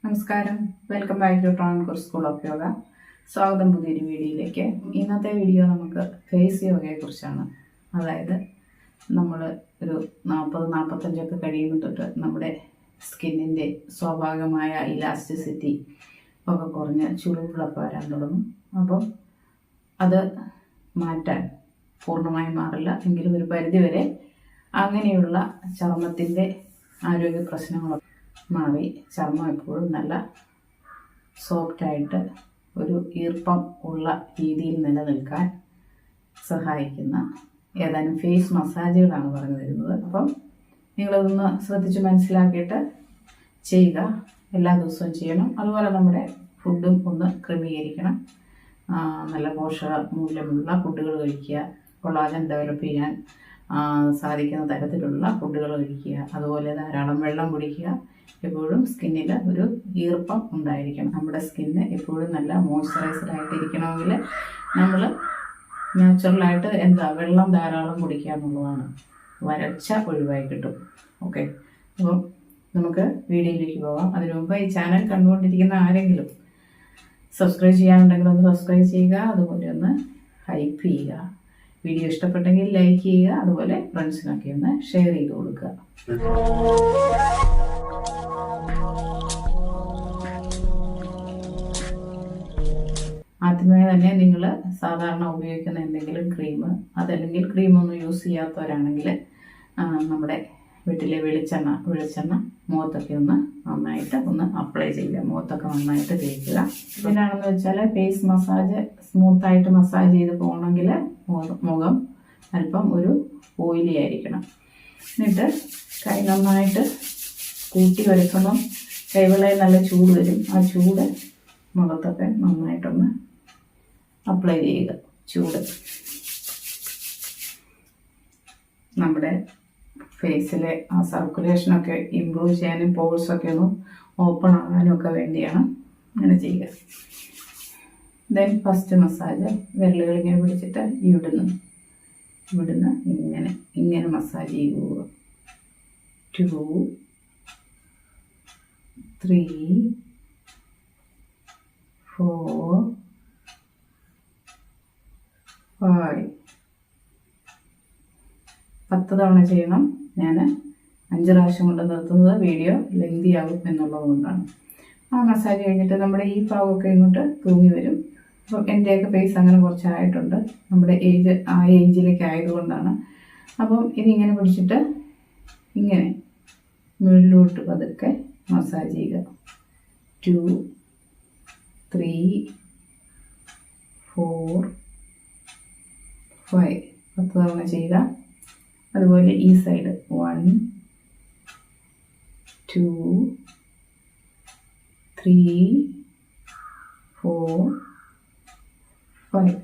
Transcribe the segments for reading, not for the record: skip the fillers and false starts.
നമസ്കാരം, welcome back to Travancore school of yoga. സ്വാഗതം പുതിയൊരു വീഡിയോയിലേക്ക്. ഇന്നത്തെ വീഡിയോ നമുക്ക് ഫേസ് യോഗയെക്കുറിച്ചാണ്. അതായത് നമ്മൾ ഒരു 40-45 കഴിയുമ്പോൾ തൊട്ട് നമ്മുടെ സ്കിന്നിൻ്റെ സ്വാഭാവികമായ ഇലാസ്റ്റിസിറ്റി ഒക്കെ കുറഞ്ഞ് ചുളിവുകളൊക്കെ വരാൻ തുടങ്ങും. അപ്പം അത് മാറ്റാൻ പൂർണ്ണമായും മാറില്ല എങ്കിലും ഒരു പരിധിവരെ അങ്ങനെയുള്ള ചർമ്മത്തിൻ്റെ ആരോഗ്യ പ്രശ്നങ്ങളൊക്കെ മാറി ചർമ്മം എപ്പോഴും നല്ല സോഫ്റ്റായിട്ട് ഒരു ഈർപ്പം ഉള്ള രീതിയിൽ നിലനിൽക്കാൻ സഹായിക്കുന്ന ഏതാനും ഫേസ് മസാജുകളാണ് പറഞ്ഞു തരുന്നത്. അപ്പം നിങ്ങളതൊന്ന് ശ്രദ്ധിച്ച് മനസ്സിലാക്കിയിട്ട് ചെയ്യുക. എല്ലാ ദിവസവും ചെയ്യണം. അതുപോലെ നമ്മുടെ ഫുഡും ഒന്ന് ക്രമീകരിക്കണം. നല്ല പോഷക മൂല്യമുള്ള ഫുഡുകൾ കഴിക്കുക. കൊളാജൻ ഡെവലപ്പ് ചെയ്യാൻ സാധിക്കുന്ന തരത്തിലുള്ള ഫുഡുകൾ കഴിക്കുക. അതുപോലെ ധാരാളം വെള്ളം കുടിക്കുക. എപ്പോഴും സ്കിന്നിൽ ഒരു ഈർപ്പം ഉണ്ടായിരിക്കണം. നമ്മുടെ സ്കിന്ന് എപ്പോഴും നല്ല മോയ്സ്ചറൈസ്ഡ് ആയിട്ടിരിക്കണമെങ്കിൽ നമ്മൾ നാച്ചുറലായിട്ട് വെള്ളം ധാരാളം കുടിക്കുക എന്നുള്ളതാണ്. വരൾച്ച ഒഴിവായി കിട്ടും. ഓക്കെ, അപ്പം നമുക്ക് വീഡിയോയിലേക്ക് പോകാം. അതിനു മുമ്പ് ഈ ചാനൽ കണ്ടുകൊണ്ടിരിക്കുന്ന ആരെങ്കിലും സബ്സ്ക്രൈബ് ചെയ്യാനുണ്ടെങ്കിൽ ഒന്ന് സബ്സ്ക്രൈബ് ചെയ്യുക. അതുപോലെ ഒന്ന് ഹൈപ്പ് ചെയ്യുക. വീഡിയോ ഇഷ്ടപ്പെട്ടെങ്കിൽ ലൈക്ക് ചെയ്യുക. അതുപോലെ ഫ്രണ്ട്സിനൊക്കെ ഒന്ന് ഷെയർ ചെയ്ത് കൊടുക്കുക. ആദ്യമേ തന്നെ നിങ്ങൾ സാധാരണ ഉപയോഗിക്കുന്ന എന്തെങ്കിലും ക്രീം, അതല്ലെങ്കിൽ ക്രീമൊന്നും യൂസ് ചെയ്യാത്തവരാണെങ്കിൽ നമ്മുടെ വീട്ടിലെ വെളിച്ചെണ്ണ മുഖത്തൊക്കെ നന്നായിട്ട് അപ്ലൈ ചെയ്യുക. മുഖത്തൊക്കെ നന്നായിട്ട് തേക്കുക. ഇതിനാണെന്ന് വെച്ചാൽ ഫേസ് മസാജ് സ്മൂത്തായിട്ട് മസാജ് ചെയ്ത് പോകണമെങ്കിൽ മുഖം അല്പം ഒരു ഓയിലി ആയിരിക്കണം. എന്നിട്ട് കൈ നന്നായിട്ട് കൂട്ടി വരയ്ക്കുമ്പം കൈവെള്ളയിൽ നല്ല ചൂട് വരും. ആ ചൂട് മുഖത്തൊക്കെ നന്നായിട്ടൊന്ന് അപ്ലൈ ചെയ്യുക. ചൂട് നമ്മുടെ ഫേസിലെ ആ സർക്കുലേഷനൊക്കെ ഇമ്പ്രൂവ് ചെയ്യാനും പോഴ്സൊക്കെ ഒന്ന് ഓപ്പൺ ആകാനും ഒക്കെ വേണ്ടിയാണ് ഇങ്ങനെ ചെയ്യുക. ദെൻ ഫസ്റ്റ് മസാജ് വിരലുകൾ ഇങ്ങനെ പിടിച്ചിട്ട് ഇവിടുന്ന് ഇങ്ങനെ മസാജ് ചെയ്യുക. 2 3 4 5 10 തവണ ചെയ്യണം. ഞാൻ 5 പ്രാവശ്യം കൊണ്ട് നിർത്തുന്നത് വീഡിയോ ലെങ്തി ആകും എന്നുള്ളത് കൊണ്ടാണ്. ആ മസാജ് കഴിഞ്ഞിട്ട് നമ്മുടെ ഈ ഭാഗമൊക്കെ ഇങ്ങോട്ട് തൂങ്ങി വരും. അപ്പം എൻ്റെയൊക്കെ ഫേസ് അങ്ങനെ കുറച്ചായിട്ടുണ്ട്. നമ്മുടെ ആ ഏജിലേക്ക് ആയതുകൊണ്ടാണ്. അപ്പം ഇതിങ്ങനെ പിടിച്ചിട്ട് ഇങ്ങനെ മുകളിലോട്ട് പതുക്കെ മസാജ് ചെയ്യുക. 2 3 4 5 10 തവണ ചെയ്യുക. അതുപോലെ ഈ സൈഡ് 1 2 3 4 5.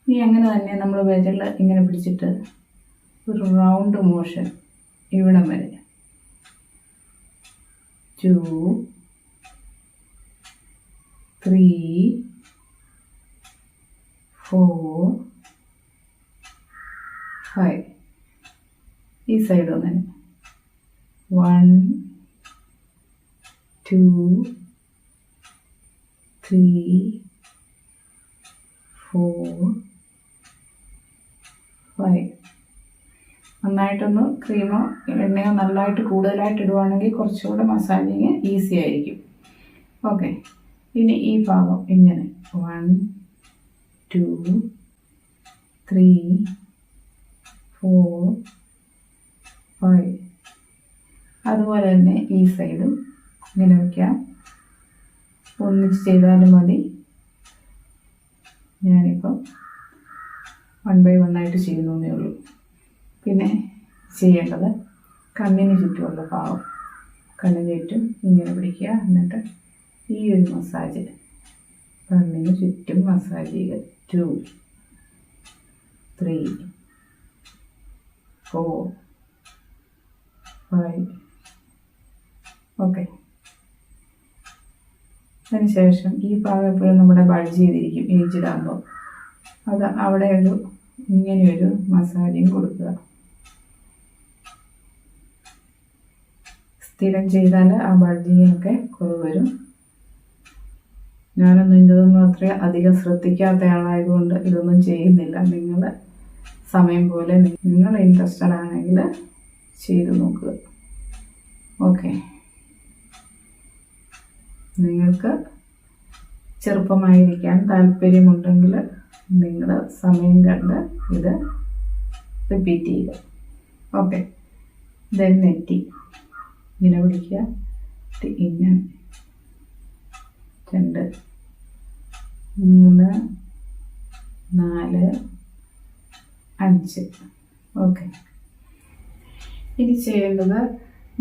ഇനി അങ്ങനെ തന്നെ നമ്മൾ വിരൽ ഇങ്ങനെ പിടിച്ചിട്ട് ഒരു റൗണ്ട് മോഷൻ ഇവിടം വരെ 2 3 4 5. ഈ സൈഡ് അങ്ങനെ 1 2 3 4 5. നന്നായിട്ടൊന്ന് ക്രീമോ എണ്ണയോ നല്ലതായിട്ട് കൂടുതലായിട്ട് ഇടുവാണെങ്കിൽ കുറച്ചുകൂടെ മസാജിങ് ഈസി ആയിരിക്കും. ഓക്കെ, ഇനി ഈ ഭാഗം ഇങ്ങനെ 1 2 3 4 5. അതുപോലെ തന്നെ ഈ സൈഡും ഇങ്ങനെ വയ്ക്കാം. ഒന്നിച്ച് ചെയ്താലും മതി. ഞാനിപ്പം 1 by 1 ആയിട്ട് ചെയ്യുന്നേ ഉള്ളൂ. പിന്നെ ചെയ്യേണ്ടത് കണ്ണിന് ചുറ്റുമുള്ള ഭാഗം, കണ്ണിന് ചുറ്റും ഇങ്ങനെ പിടിക്കുക. എന്നിട്ട് ഈ ഒരു മസാജ് കണ്ണിന് ചുറ്റും മസാജ് ചെയ്യുക. 2 3 4 5. ഓക്കെ, അതിനുശേഷം ഈ ഭാഗം എപ്പോഴും നമ്മുടെ ബൾജ് ചെയ്തിരിക്കും ഏജിടാകുമ്പോൾ. അത് അവിടെ ഇങ്ങനെയൊരു മസാജിങ് കൊടുക്കുക. സ്ഥിരം ചെയ്താൽ ആ ബൾജിങ്ങൊക്കെ കുറവ് വരും. ഞാനൊന്നും ഇതൊന്നും അത്ര അധികം ശ്രദ്ധിക്കാത്ത ആളായതുകൊണ്ട് ഇതൊന്നും ചെയ്യുന്നില്ല. നിങ്ങൾ സമയം പോലെ നിങ്ങൾ ഇൻട്രസ്റ്റഡ് ആണെങ്കിൽ ചെയ്ത് നോക്കുക. ഓക്കെ, നിങ്ങൾക്ക് ചെറുപ്പമായിരിക്കാൻ താല്പര്യമുണ്ടെങ്കിൽ നിങ്ങൾ സമയം കണ്ട് ഇത് റിപ്പീറ്റ് ചെയ്യുക. ഓക്കെ, ദെൻ നെറ്റി ഇങ്ങനെ പിടിക്കുക. ഇങ്ങനെ 2 3 4 5. ഓക്കെ, ഇനി ചെയ്യേണ്ടത്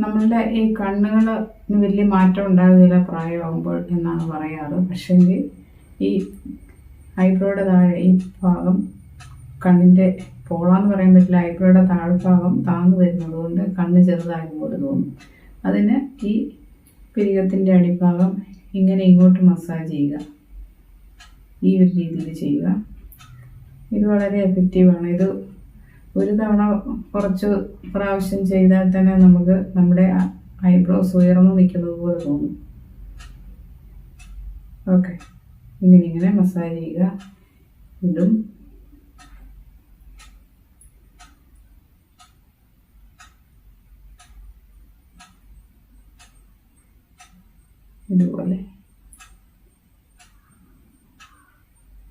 നമ്മളുടെ ഈ കണ്ണുകളിന് വലിയ മാറ്റം ഉണ്ടാകുകയില്ല പ്രായമാകുമ്പോൾ എന്നാണ് പറയാറ്. പക്ഷേങ്കിൽ ഈ ഐബ്രോയുടെ താഴെ ഈ ഭാഗം കണ്ണിൻ്റെ പോളാന്ന് പറയാൻ പറ്റില്ല, ഐബ്രോയുടെ താഴ്ഭാഗം താന്നു വരുന്നത് കൊണ്ട് കണ്ണ് ചെറുതാകും പോലെ തോന്നും. അതിന് ഈ പിരികത്തിൻ്റെ അടിഭാഗം ഇങ്ങനെ ഇങ്ങോട്ട് മസാജ് ചെയ്യുക. ഈ ഒരു രീതിയിൽ ചെയ്യുക. ഇത് വളരെ എഫക്റ്റീവാണ്. ഇത് ഒരു തവണ കുറച്ച് പ്രാവശ്യം ചെയ്താൽ തന്നെ നമുക്ക് നമ്മുടെ ഐബ്രോസ് ഉയർന്നു നിൽക്കുന്നത് പോലെ തോന്നും. ഓക്കെ, ഇങ്ങനെ മസാജ് ചെയ്യുക. ഇതും ഇതുപോലെ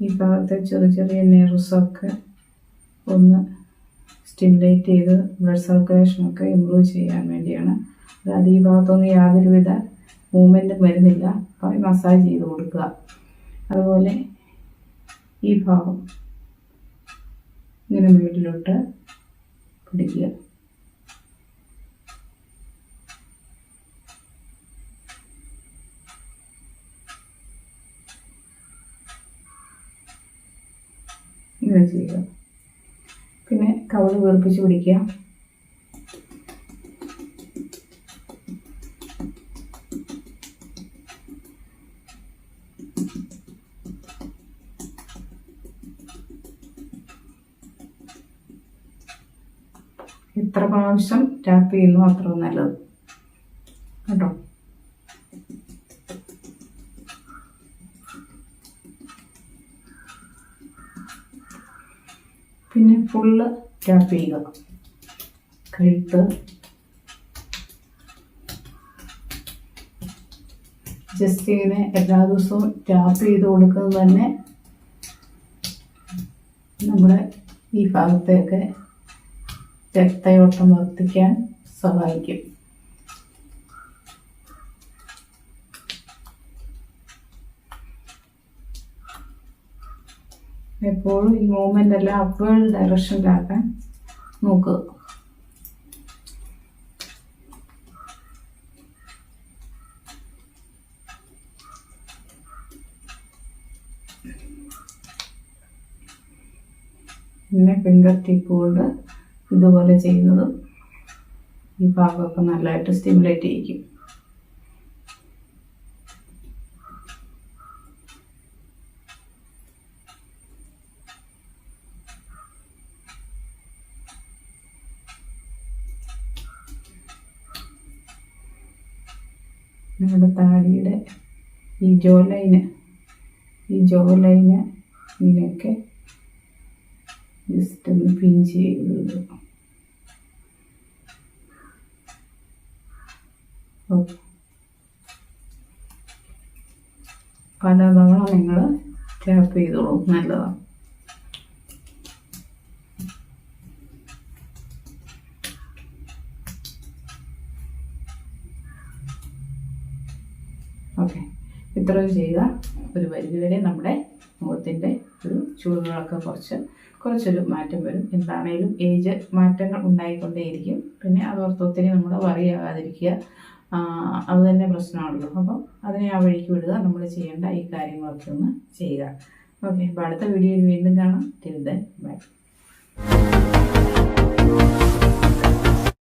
ഈ ഭാഗത്തെ ചെറിയ നെർവ്സൊക്കെ ഒന്ന് സ്റ്റിമുലേറ്റ് ചെയ്ത് ബ്ലഡ് സർക്കുലേഷനൊക്കെ ഇമ്പ്രൂവ് ചെയ്യാൻ വേണ്ടിയാണ്. അതായത് ഈ ഭാഗത്തൊന്നും യാതൊരുവിധ മൂവ്മെൻറ്റും വരുന്നില്ല, അപ്പോൾ മസാജ് ചെയ്ത് കൊടുക്കുക. അതുപോലെ ഈ ഭാഗം ഇങ്ങനെ മുകളിലോട്ട് പിടിക്കുക. ഇങ്ങനെ ചെയ്യുക. പിന്നെ കവിള് വീർപ്പിച്ച് പിടിക്കുക. എത്ര പ്രാവശ്യം ടാപ്പ് ചെയ്യുന്നു അത്ര നല്ലത് കേട്ടോ. പിന്നെ ഫുള്ള് ടാപ്പ് ചെയ്യുക. കഴുത്ത്, ജസ്റ്റ് ഇങ്ങനെ എല്ലാ ദിവസവും ടാപ്പ് ചെയ്ത് കൊടുക്കുന്നത് തന്നെ നമ്മുടെ ഈ ഭാഗത്തെയൊക്കെ രക്തയോട്ടം വർദ്ധിക്കാൻ സഹായിക്കും. എപ്പോഴും ഈ മൂവ്മെൻ്റ് എല്ലാം അപ്വേർഡ് ഡയറക്ഷനിലാക്കാൻ നോക്കുക. പിന്നെ ഫിംഗർ ടിപ്പ് കൊണ്ട് ഇതുപോലെ ചെയ്യുന്നതും ഈ ഭാഗമൊക്കെ നല്ലതായിട്ട് സ്റ്റിമുലേറ്റ് ചെയ്യിക്കും. നമ്മുടെ താടിയുടെ ഈ ജോ ലൈന് ഇങ്ങനെയൊക്കെ ജസ്റ്റ് ഒന്ന് പിഞ്ച് ചെയ്ത് ഓക്കെ. പല തവണ നിങ്ങൾ ടാപ്പ് ചെയ്തോളൂ, നല്ലതാണ്. ഓക്കെ, ഇത്രയും ചെയ്താൽ ഒരു പരിധിവരെ നമ്മുടെ മുഖത്തിൻ്റെ ഒരു ചുളിവുകളൊക്കെ കുറച്ചൊരു മാറ്റം വരും. എന്താണേലും ഏജ് മാറ്റങ്ങൾ ഉണ്ടായിക്കൊണ്ടേയിരിക്കും. പിന്നെ അതോർത്ത് ഒത്തിരി നമ്മൾ വറിയാകാതിരിക്കുക, അത് തന്നെ പ്രശ്നമാണല്ലോ. അപ്പം അതിനെ ആ വഴിക്ക് വിടുക. നമ്മൾ ചെയ്യേണ്ട ഈ കാര്യങ്ങളൊക്കെ ഒന്ന് ചെയ്യുക. ഓക്കെ, അപ്പോൾ അടുത്ത വീഡിയോയിൽ വീണ്ടും കാണാം. Till then bye.